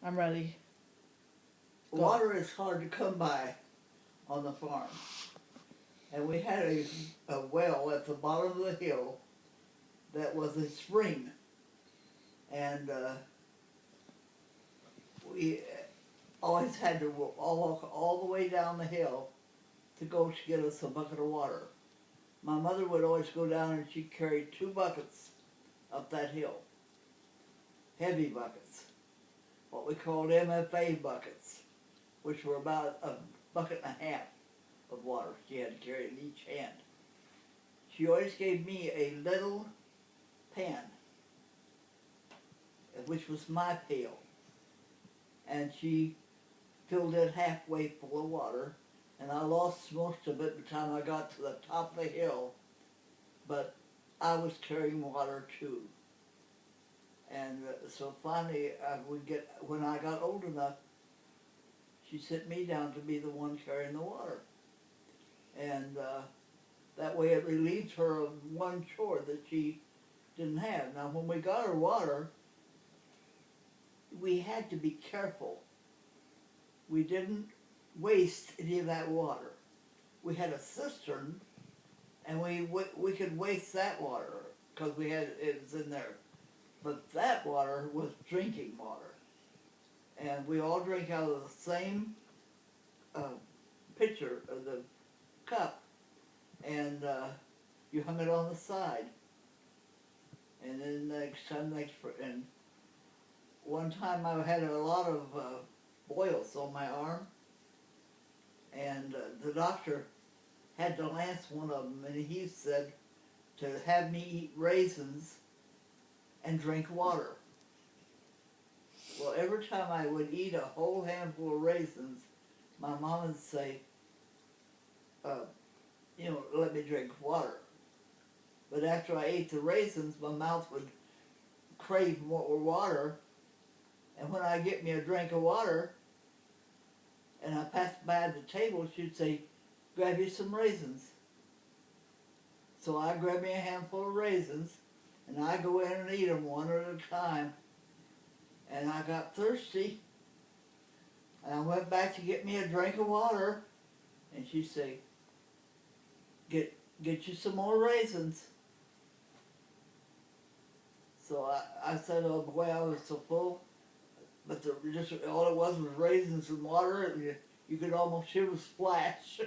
I'm ready. Go. Water is hard to come by on the farm. And we had a well at the bottom of the hill that was a spring. And we always had to walk all the way down the hill to go to get us a bucket of water. My mother would always go down and she'd carry 2 buckets up that hill. Heavy buckets. What we called MFA buckets, which were about a bucket and a half of water she had to carry in each hand. She always gave me a little pan, which was my pail. And she filled it halfway full of water, and I lost most of it by the time I got to the top of the hill, but I was carrying water too. And so finally, when I got old enough, she sent me down to be the one carrying the water. And that way it relieved her of one chore that she didn't have. Now when we got her water, we had to be careful. We didn't waste any of that water. We had a cistern, and we could waste that water because it was in there. But that water was drinking water. And we all drank out of the same pitcher, of the cup, and you hung it on the side. And then and one time I had a lot of boils on my arm, and the doctor had to lance one of them, and he said to have me eat raisins and drink water. Well, every time I would eat a whole handful of raisins, my mom would say, let me drink water. But after I ate the raisins, my mouth would crave more water, and when I get me a drink of water, and I passed by the table, she'd say, grab you some raisins. So I grabbed me a handful of raisins, and I go in and eat them one at a time. And I got thirsty, and I went back to get me a drink of water, and she'd say, get you some more raisins. So I said, oh boy, I was so full. But all it was raisins and water, and you could almost hear them splash.